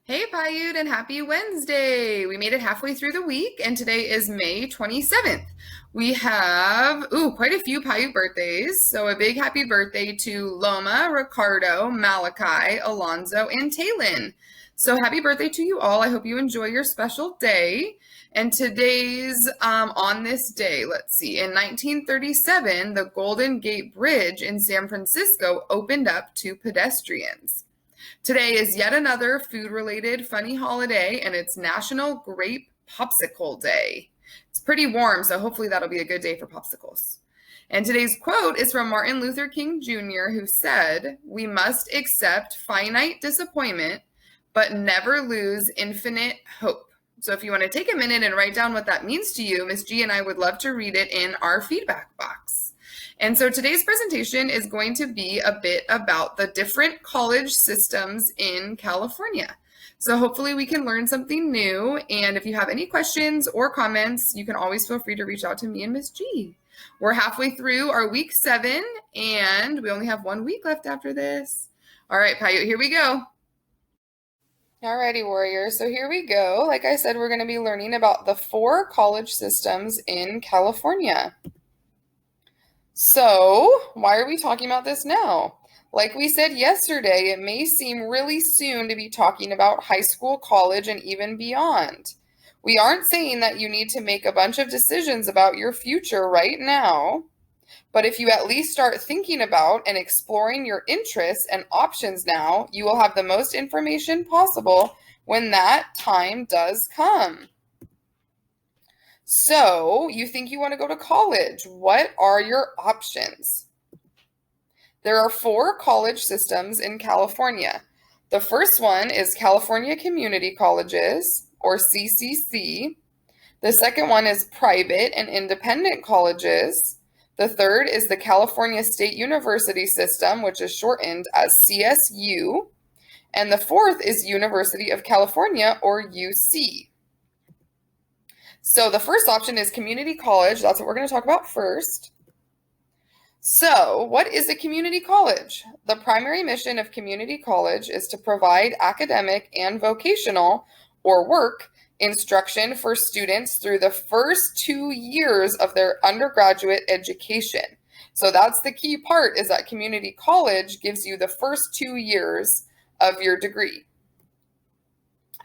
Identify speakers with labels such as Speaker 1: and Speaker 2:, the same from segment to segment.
Speaker 1: Hey, Piute, and happy Wednesday. We made it halfway through the week, and today is May 27th. We have, quite a few Piute birthdays. So a big happy birthday to Loma, Ricardo, Malachi, Alonzo, and Taylin. So happy birthday to you all. I hope you enjoy your special day. And today's, on this day, let's see, in 1937, the Golden Gate Bridge in San Francisco opened up to pedestrians. Today is yet another food-related funny holiday, and it's National Grape Popsicle Day. It's pretty warm, so hopefully that'll be a good day for popsicles. And today's quote is from Martin Luther King Jr., who said, "We must accept finite disappointment, but never lose infinite hope." So if you want to take a minute and write down what that means to you, Miss G and I would love to read it in our feedback box. And so today's presentation is going to be a bit about the different college systems in California. So hopefully we can learn something new. And if you have any questions or comments, you can always feel free to reach out to me and Miss G. We're halfway through our week 7, and we only have 1 week left after this. All right, Piute, here we go. Alrighty, Warriors. So here we go. Like I said, we're going to be learning about the 4 college systems in California. So, why are we talking about this now? Like we said yesterday, it may seem really soon to be talking about high school, college, and even beyond. We aren't saying that you need to make a bunch of decisions about your future right now, but if you at least start thinking about and exploring your interests and options now, you will have the most information possible when that time does come. So, you think you want to go to college. What are your options? There are 4 college systems in California. The first one is California Community Colleges, or CCC. The second one is private and independent colleges. The third is the California State University System, which is shortened as CSU. And the fourth is University of California, or UC. So the first option is community college. That's what we're going to talk about first. So what is a community college? The primary mission of community college is to provide academic and vocational, or work, instruction for students through the first 2 years of their undergraduate education. So that's the key part, is that community college gives you the first 2 years of your degree.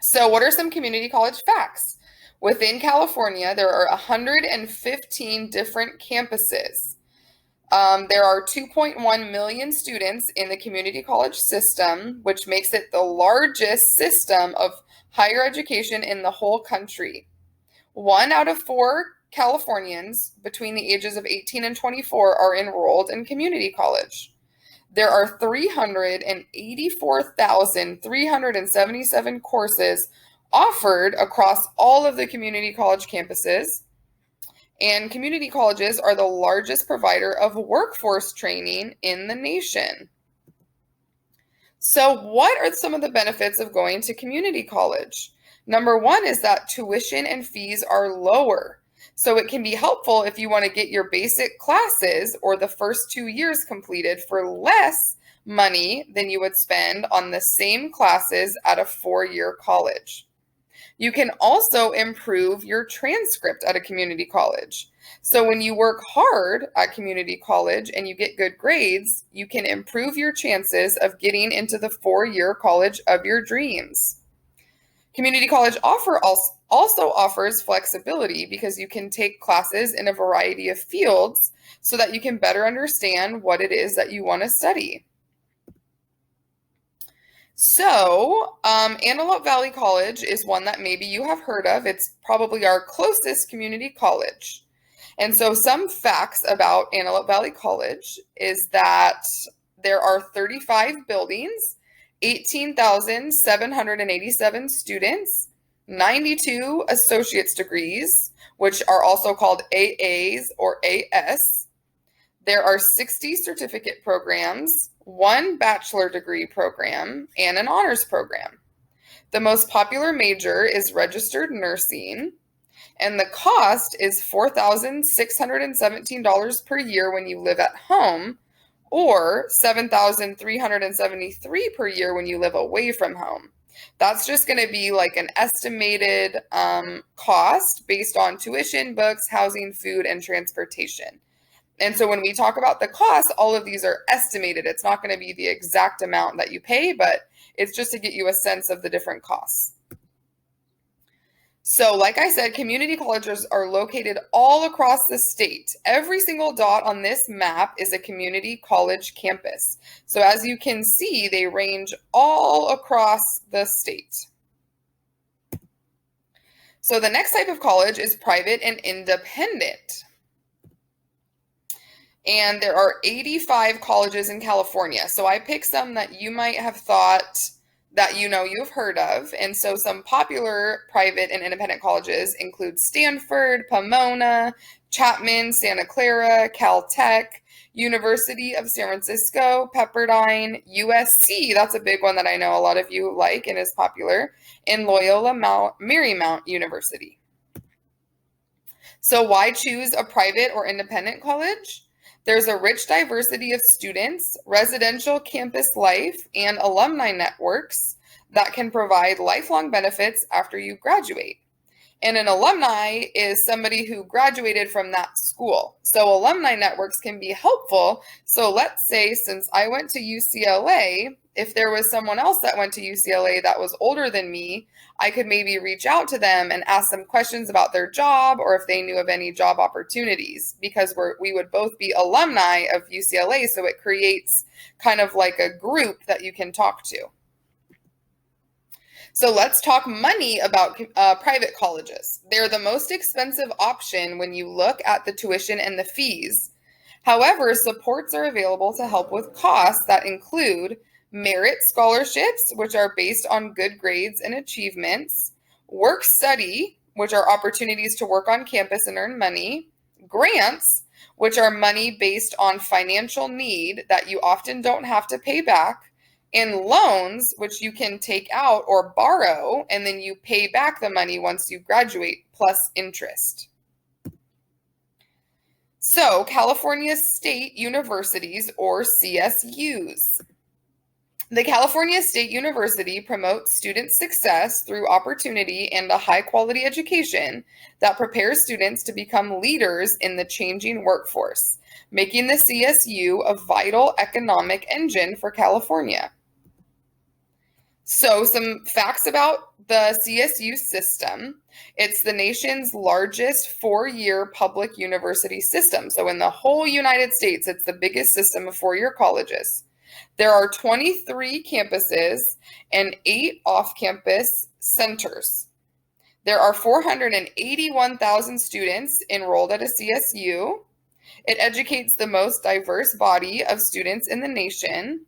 Speaker 1: So what are some community college facts? Within California, there are 115 different campuses. There are 2.1 million students in the community college system, which makes it the largest system of higher education in the whole country. 1 out of 4 Californians between the ages of 18 and 24 are enrolled in community college. There are 384,377 courses offered across all of the community college campuses, and community colleges are the largest provider of workforce training in the nation. So what are some of the benefits of going to community college? Number 1 is that tuition and fees are lower. So it can be helpful if you want to get your basic classes or the first 2 years completed for less money than you would spend on the same classes at a 4-year college. You can also improve your transcript at a community college. So when you work hard at community college and you get good grades, you can improve your chances of getting into the 4-year college of your dreams. Community college also offers flexibility because you can take classes in a variety of fields so that you can better understand what it is that you want to study. So, Antelope Valley College is one that maybe you have heard of. It's probably our closest community college. And so some facts about Antelope Valley College is that there are 35 buildings, 18,787 students, 92 associate's degrees, which are also called AAs or AS. There are 60 certificate programs, 1 bachelor degree program, and an honors program. The most popular major is registered nursing, and the cost is $4,617 per year when you live at home, or $7,373 per year when you live away from home. That's just going to be like an estimated cost based on tuition, books, housing, food, and transportation. And so when we talk about the costs, all of these are estimated. It's not going to be the exact amount that you pay, but it's just to get you a sense of the different costs. So like I said, community colleges are located all across the state. Every single dot on this map is a community college campus. So as you can see, they range all across the state. So the next type of college is private and independent. And there are 85 colleges in California. So I picked some that you might have thought that you've heard of. And so some popular private and independent colleges include Stanford, Pomona, Chapman, Santa Clara, Caltech, University of San Francisco, Pepperdine, USC, that's a big one that I know a lot of you like and is popular, and Loyola Marymount University. So why choose a private or independent college? There's a rich diversity of students, residential campus life, and alumni networks that can provide lifelong benefits after you graduate. And an alumni is somebody who graduated from that school. So alumni networks can be helpful. So let's say, since I went to UCLA, if there was someone else that went to UCLA that was older than me, I could maybe reach out to them and ask them questions about their job or if they knew of any job opportunities, because we would both be alumni of UCLA. So it creates kind of like a group that you can talk to. So let's talk money about private colleges. They're the most expensive option when you look at the tuition and the fees. However, supports are available to help with costs that include merit scholarships, which are based on good grades and achievements, work study, which are opportunities to work on campus and earn money, grants, which are money based on financial need that you often don't have to pay back, and loans, which you can take out or borrow, and then you pay back the money once you graduate, plus interest. So, California State Universities, or CSUs. The California State University promotes student success through opportunity and a high-quality education that prepares students to become leaders in the changing workforce, making the CSU a vital economic engine for California. So some facts about the CSU system. It's the nation's largest four-year public university system. So in the whole United States, it's the biggest system of four-year colleges. There are 23 campuses and 8 off-campus centers. There are 481,000 students enrolled at a CSU. It educates the most diverse body of students in the nation.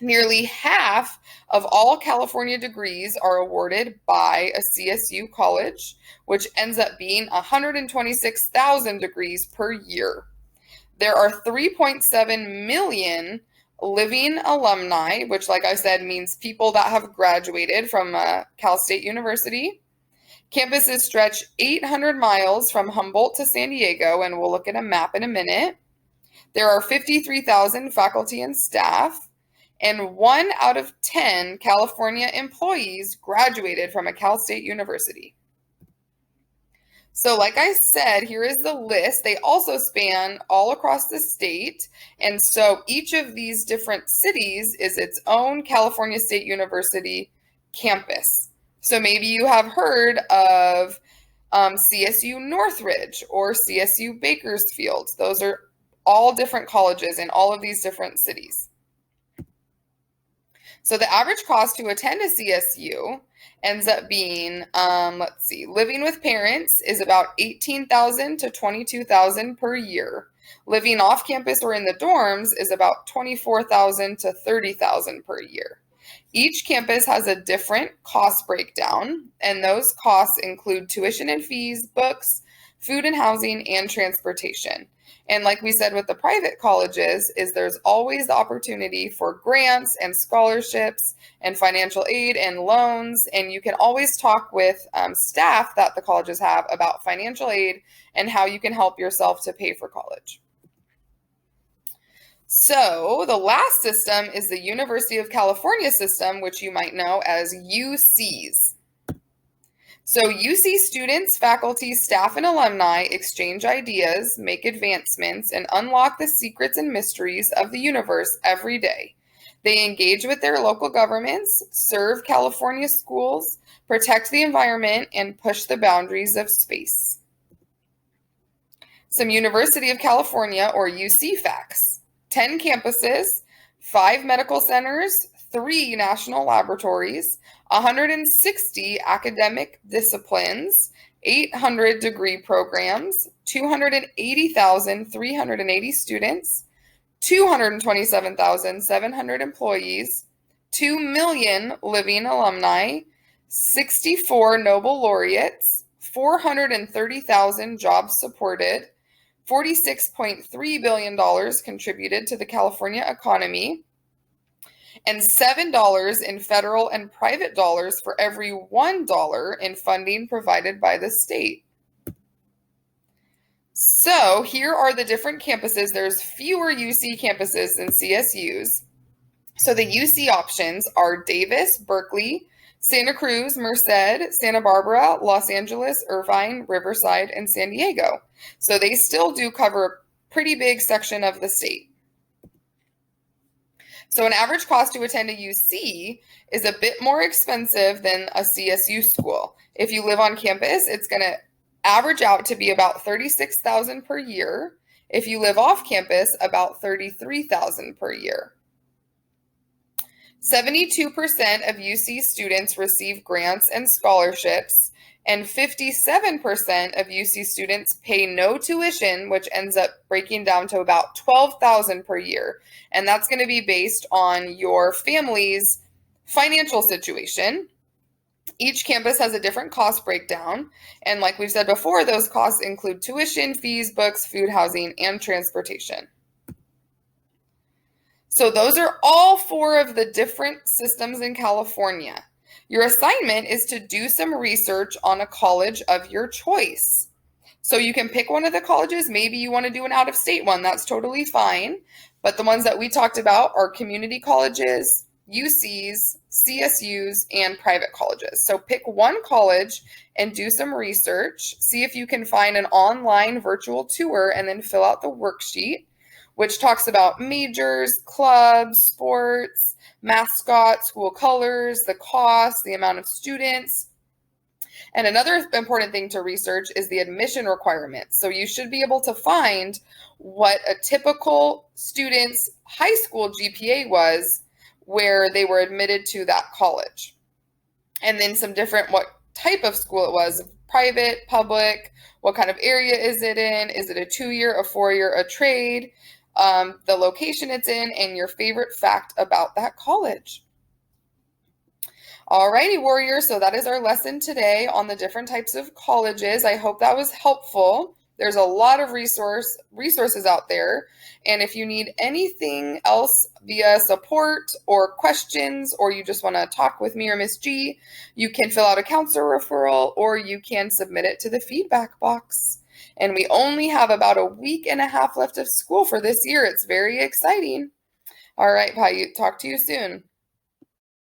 Speaker 1: Nearly half of all California degrees are awarded by a CSU college, which ends up being 126,000 degrees per year. There are 3.7 million living alumni, which, like I said, means people that have graduated from Cal State University. Campuses stretch 800 miles from Humboldt to San Diego, and we'll look at a map in a minute. There are 53,000 faculty and staff. And 1 out of 10 California employees graduated from a Cal State University. So like I said, here is the list. They also span all across the state. And so each of these different cities is its own California State University campus. So maybe you have heard of CSU Northridge or CSU Bakersfield. Those are all different colleges in all of these different cities. So the average cost to attend a CSU ends up being, living with parents is about $18,000 to $22,000 per year. Living off campus or in the dorms is about $24,000 to $30,000 per year. Each campus has a different cost breakdown, and those costs include tuition and fees, books, food and housing, and transportation. And like we said with the private colleges, there's always the opportunity for grants and scholarships and financial aid and loans. And you can always talk with staff that the colleges have about financial aid and how you can help yourself to pay for college. So the last system is the University of California system, which you might know as UCs. So UC students, faculty, staff, and alumni exchange ideas, make advancements, and unlock the secrets and mysteries of the universe every day. They engage with their local governments, serve California schools, protect the environment, and push the boundaries of space. Some University of California, or UC facts. 10 campuses, 5 medical centers, 3 national laboratories, 160 academic disciplines, 800 degree programs, 280,380 students, 227,700 employees, 2 million living alumni, 64 Nobel laureates, 430,000 jobs supported, $46.3 billion contributed to the California economy, and $7 in federal and private dollars for every $1 in funding provided by the state. So here are the different campuses. There's fewer UC campuses than CSUs. So the UC options are Davis, Berkeley, Santa Cruz, Merced, Santa Barbara, Los Angeles, Irvine, Riverside, and San Diego. So they still do cover a pretty big section of the state. So an average cost to attend a UC is a bit more expensive than a CSU school. If you live on campus, it's going to average out to be about $36,000 per year. If you live off campus, about $33,000 per year. 72% of UC students receive grants and scholarships, and 57% of UC students pay no tuition, which ends up breaking down to about $12,000 per year. And that's going to be based on your family's financial situation. Each campus has a different cost breakdown. And like we've said before, those costs include tuition, fees, books, food, housing, and transportation. So those are all 4 of the different systems in California. Your assignment is to do some research on a college of your choice. So you can pick one of the colleges. Maybe you want to do an out-of-state one. That's totally fine. But the ones that we talked about are community colleges, UCs, CSUs, and private colleges. So pick one college and do some research. See if you can find an online virtual tour and then fill out the worksheet, which talks about majors, clubs, sports, mascot, school colors, the cost, the amount of students. And another important thing to research is the admission requirements. So you should be able to find what a typical student's high school GPA was where they were admitted to that college. And then some different, what type of school it was, private, public, what kind of area is it in? Is it a 2-year, a 4-year, a trade? The location it's in, and your favorite fact about that college. Alrighty, warriors, so that is our lesson today on the different types of colleges. I hope that was helpful. There's a lot of resources out there, and if you need anything else via support or questions, or you just want to talk with me or Miss G, you can fill out a counselor referral, or you can submit it to the feedback box. And we only have about a week and a half left of school for this year. It's very exciting. All right, Piute, talk to you soon.